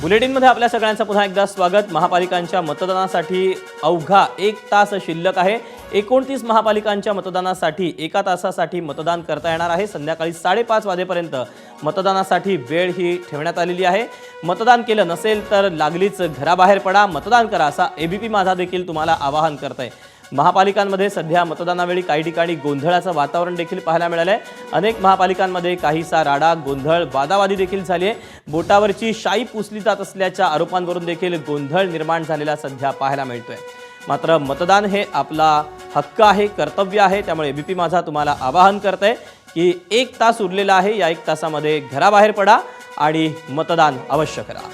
बुलेटिनमध्ये आपल्या सगळ्यांचं पुन्हा एकदा स्वागत। महापालिकांच्या मतदानासाठी अवघा 1 तास शिल्लक आहे। 29 महापालिकांच्या मतदानासाठी 1 तासासाठी मतदान करता येणार आहे। संध्याकाळी 5:30 वाजेपर्यंत मतदानासाठी वेळ ही ठेवण्यात आलेली आहे। मतदान केलं नसेल तर लागलीच घराबाहेर पडा, मतदान करा असा एबीपी माझा देखील तुम्हाला आवाहन करतोय। महापालिकांमध्ये सध्या मतदानावेळी काही ठिकाणी गोंधळाचं वातावरण देखील पाहायला मिळालंय। अनेक महापालिकांमध्ये काहीसा राडा, गोंधळ, वादावादी देखील झाली आहे। बोटावरची शाई पुसली जात असल्याच्या आरोपांवरून देखील गोंधळ निर्माण झालेला सध्या पाहायला मिळतोय। मात्र मतदान हे आपला हक्क आहे, कर्तव्य आहे, त्यामुळे एबीपी माझा तुम्हाला आवाहन करतोय की 1 तास उरलेला आहे। या 1 तासामध्ये घराबाहेर पडा आणि मतदान अवश्य करा।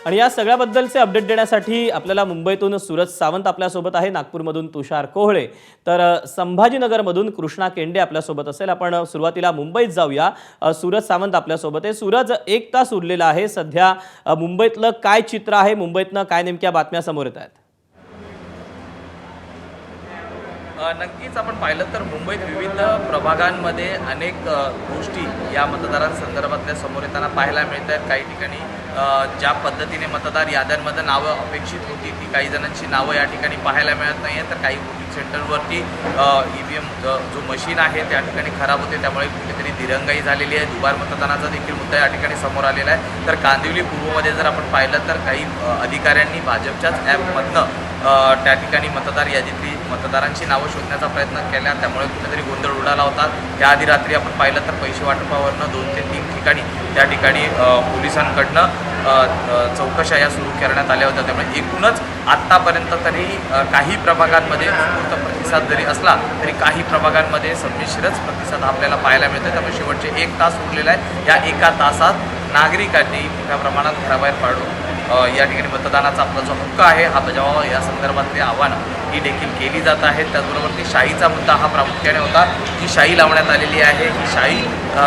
आणि या सगळ्याबद्दलचे अपडेट देण्यासाठी आपल्याला मुंबईतून सूरज सावंत आपल्यासोबत आहे, नागपूरमधून तुषार कोहळे, तर संभाजीनगरमधून कृष्णा केंडे आपल्यासोबत असेल। आपण सुरुवातीला मुंबईत जाऊया। सूरज सावंत आपल्यासोबत आहे। सूरज, 1 तास उरलेला आहे। सध्या मुंबईतलं काय चित्र आहे, मुंबईतनं काय नेमक्या बातम्या समोर येत आहेत? नक्कीच आपण पाहिलं तर मुंबईत विविध प्रभागांमध्ये अनेक गोष्टी या मतदारांसंदर्भातल्या समोर येताना पाहायला मिळत आहेत। काही ठिकाणी ज्या पद्धतीने मतदार याद्यांमध्ये नावं अपेक्षित होती ती काही जणांची नावं या ठिकाणी पाहायला मिळत नाही आहे। तर काही वोटिंग सेंटरवरती EVM जो मशीन आहे त्या ठिकाणी खराब होते, त्यामुळे कुठेतरी दिरंगाई झालेली आहे। दुबार मतदानाचा देखील मुद्दा या ठिकाणी समोर आलेला आहे। तर कांदिवली पूर्वमध्ये जर आपण पाहिलं तर काही अधिकाऱ्यांनी भाजपच्याच ॲपमधनं त्या ठिकाणी मतदार यादीतली मतदारांची नावं शोधण्याचा प्रयत्न केला, त्यामुळे कुठेतरी गोंधळ उडाला होता। त्याआधी रात्री आपण पाहिलं तर पैसे वाटपावरनं 2 ते 3 ठिकाणी त्या ठिकाणी पोलिसांकडनं चौकशा या सुरू करण्यात आल्या होत्या। त्यामुळे एकूणच आत्तापर्यंत तरी काही प्रभागांमध्ये उत्स्फूर्त प्रतिसाद जरी असला तरी काही प्रभागांमध्ये संमिश्रच प्रतिसाद आपल्याला पाहायला मिळतो। त्यामुळे शेवटचे 1 तास उरलेला आहे। या 1 तासात नागरिकांनी मोठ्या प्रमाणात घराबाहेर पाडून या ठिकाणी मतदानाचा आपला जो हक्क आहे हा बजावावा या संदर्भातले आव्हानं ही देखील केली जात आहेत। त्याचबरोबर ती शाईचा मुद्दा हा प्रामुख्याने होता। जी शाई लावण्यात आलेली आहे ही शाई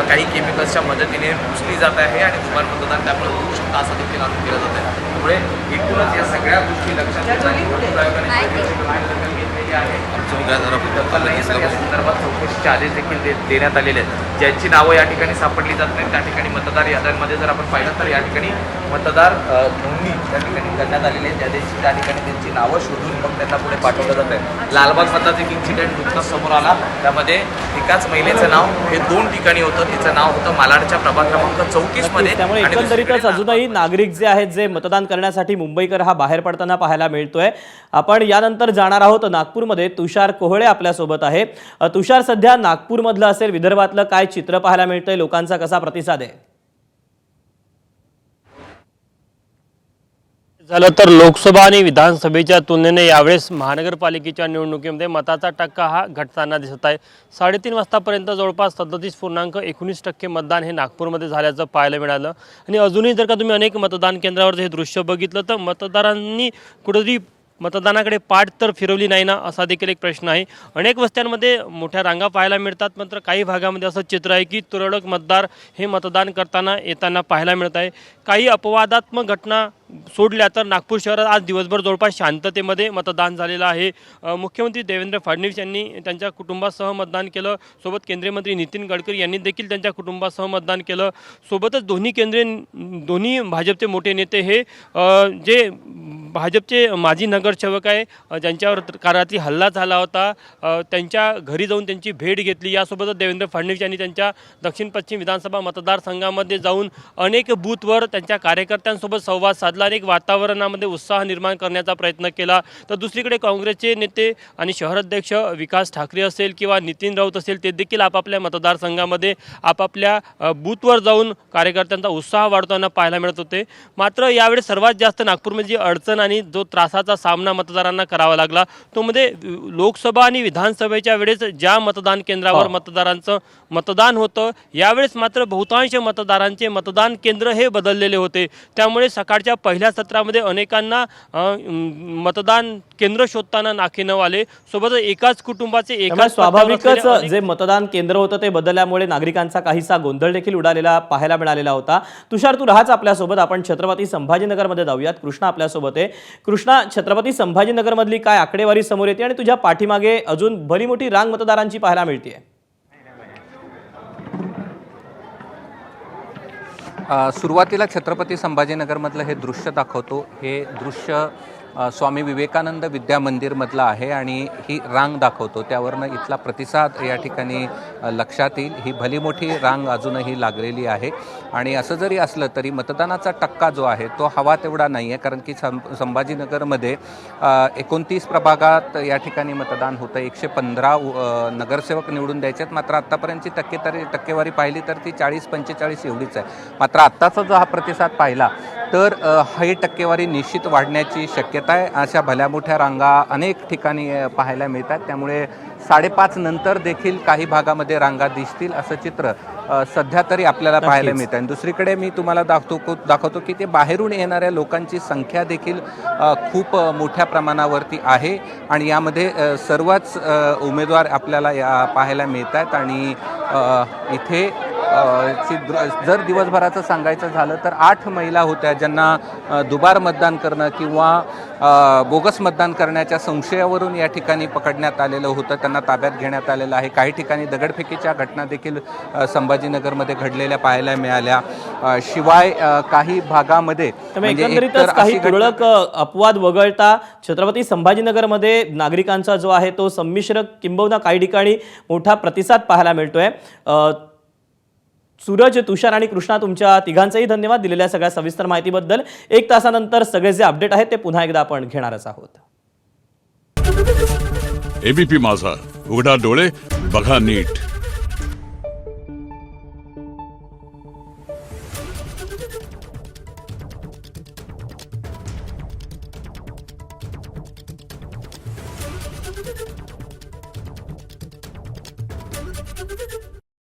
काही केमिकल्सच्या मदतीने पुसली जात आहे आणि दुबार मतदान त्यामुळे होऊ शकतं असं देखील आरोप केलं जात आहे। त्यामुळे एकूणच या सगळ्या गोष्टी लक्षात घेऊन निवडणूक आयोगाने घेतलेली आहे। या संदर्भात चौकशीचे आदेश देखील देण्यात आलेले आहेत। ज्यांची नावं या ठिकाणी सापडली जात नाहीत त्या ठिकाणी मतदार याद्यांमध्ये जर आपण पाहिलं तर या ठिकाणी मतदार नोंदणी त्या ठिकाणी करण्यात आलेली आहे। त्या दिवशी त्या ठिकाणी त्यांची नावं शोधून मग त्यांना पुढे पाठवलं जात आहे। लालबाग मधलाच एक इन्सिडेंट नुकताच समोर आला, त्यामध्ये एकाच महिलेचं नाव हे 2 ठिकाणी होतं। तिचं नाव होतं मालाडच्या प्रभाग क्रमांक 34 मध्ये। त्यामुळे एकंदरीतच अजूनही नागरिक जे आहेत जे मतदान करण्यासाठी मुंबईकर हा बाहेर पडताना पाहायला मिळतोय। आपण यानंतर जाणार आहोत नागपूरमध्ये। तुषार कोहळे आपल्यासोबत आहे। तुषार, सध्या नागपूरमधलं असेल, विदर्भातलं काय चित्र पाहायला मिळतंय, लोकांचा कसा प्रतिसाद आहे? झालं तर लोकसभा आणि विधानसभेच्या तुलनेने यावेळेस महानगरपालिकेच्या निवडणुकीमध्ये मताचा टक्का हा घटताना दिसत आहे। 3:30 वाजतापर्यंत जवळपास 37.19% मतदान हे नागपूरमध्ये झाल्याचं पाहायला मिळालं। आणि अजूनही जर का तुम्ही अनेक मतदान केंद्रावर हे दृश्य बघितलं तर मतदारांनी कुठेतरी मतदानाकडे पाठ तर फिरवली नाही ना असा देखील एक प्रश्न आहे। अनेक वस्त्यांमध्ये मोठ्या रांगा पाहायला मिळतात, मात्र काही भागामध्ये असं चित्र आहे की तुरळक मतदार हे मतदान करताना येताना पाहायला मिळत आहे। काही अपवादात्मक घटना सोडल्या तर नागपूर शहरात आज दिवसभर जवळपास शांततेमध्ये मतदान झालेलं आहे। मुख्यमंत्री देवेंद्र फडणवीस यांनी त्यांच्या कुटुंबासह मतदान केलं, सोबत केंद्रीय मंत्री नितीन गडकरी यांनी देखील त्यांच्या कुटुंबासह मतदान केलं। सोबतच दोन्ही भाजपचे मोठे नेते हे जे भाजपचे माजी नगरसेवक आहे ज्यांच्यावर काराती हल्ला झाला होता त्यांच्या घरी जाऊन त्यांची भेट घेतली। यासोबतच देवेंद्र फडणवीस यांनी त्यांच्या दक्षिण पश्चिम विधानसभा मतदारसंघामध्ये जाऊन अनेक बूथवर त्यांच्या कार्यकर्त्यांसोबत संवाद साधला, अनेक वातावरणामध्ये उत्साह निर्माण करण्याचा प्रयत्न केला। तर दुसरीकडे काँग्रेसचे नेते आणि शहराध्यक्ष विकास ठाकरे असेल किंवा नितीन राऊत असेल ते देखील आपापल्या मतदारसंघामध्ये आपापल्या बूथवर जाऊन कार्यकर्त्यांचा उत्साह वाढवताना पाहायला मिळत होते। मात्र यावेळी सर्वात जास्त नागपूरमध्ये जी अडचण आणि जो त्रासाचा सामना मतदारांना करावा लागला तो मध्ये लोकसभा आणि विधानसभेच्या वेळेस ज्या मतदान केंद्रावर मतदारांचं मतदान होतं यावेळेस मात्र बहुतांश मतदारांचे मतदान केंद्र हे बदललेले होते। त्यामुळे सकाळच्या पहिल्या सत्रामध्ये अनेकांना मतदान केंद्र शोधताना नाके नऊ आले. सोबतच एकाच कुटुंबाचे त्यामुळे एकाच पत्त्यावर असलेले स्वाभाविकच जे मतदान केंद्र होतं ते बदलल्यामुळे नागरिकांचा काहीसा गोंधळ देखील उडालेला पाहायला मिळालेला होता. तुषार, तू राहाच आपल्यासोबत. आपण छत्रपती संभाजीनगरमध्ये जाऊयात. कृष्णा आपल्यासोबत आहे. कृष्णा, छत्रपती संभाजीनगरमधली काय आकडेवारी समोर येते आणि तुझ्या पाठीमागे अजून भली मोठी रांग मतदारांची पाहायला मिळते? सुरुवातीला छत्रपती संभाजीनगरमधलं हे दृश्य दाखवतो. हे दृश्य स्वामी विवेकानंद विद्या मंदिरमधलं आहे आणि ही रांग दाखवतो. त्यावरनं इथला प्रतिसाद या ठिकाणी लक्षात येईल. ही भली मोठी रांग अजूनही लागलेली आहे आणि असं जरी असलं तरी मतदानाचा टक्का जो आहे तो हवा तेवढा नाही आहे, कारण की संभाजीनगरमध्ये 29 प्रभागात या ठिकाणी मतदान होतं. 115 नगरसेवक निवडून द्यायचे आहेत. मात्र आत्तापर्यंतची टक्केवारी पाहिली तर ती 40-45 एवढीच आहे. मात्र आत्ताचा जो हा प्रतिसाद पाहिला तर ही टक्केवारी निश्चित वाढण्याची शक्यता आहे. अशा भल्या मोठ्या रांगा अनेक ठिकाणी पाहायला मिळतात. त्यामुळे 5:30 नंतर देखील काही भागामध्ये रांगा दिसतील असं चित्र सध्या तरी आपल्याला पाहायला मिळतं. आणि दुसरीकडे मी तुम्हाला दाखवतो की ते बाहेरून येणाऱ्या लोकांची संख्या देखील खूप मोठ्या प्रमाणावरती आहे आणि यामध्ये सर्वच उमेदवार आपल्याला पाहायला मिळत आहेत. आणि इथे जर दिवसभराचं सांगायचं झालं तर 8 महिला होत्या ज्यांना दुबार मतदान करणं किंवा बोगस मतदान करण्याच्या संशयावरून या ठिकाणी पकडण्यात आलेलं होतं. त्यांना ताब्यात घेण्यात आलेलं आहे. काही ठिकाणी दगडफेकीच्या घटना देखील संभाजीनगरमध्ये घडलेल्या पाहायला मिळाल्या. शिवाय काही भागामध्ये एकंदरीतच काही तुरळक अपवाद वगळता छत्रपती संभाजीनगरमध्ये नागरिकांचा जो आहे तो संमिश्र किंबहुना काही ठिकाणी मोठा प्रतिसाद पाहायला मिळतोय. सूरज, तुषार आणि कृष्णा, तुमच्या तिघांचेही धन्यवाद दिलेल्या सगळ्या सविस्तर माहितीबद्दल. 1 तासानंतर सगळे जे अपडेट आहेत ते पुन्हा एकदा आपण घेणारच आहोत. एबीपी माझा, उघडा डोळे बघा नीट.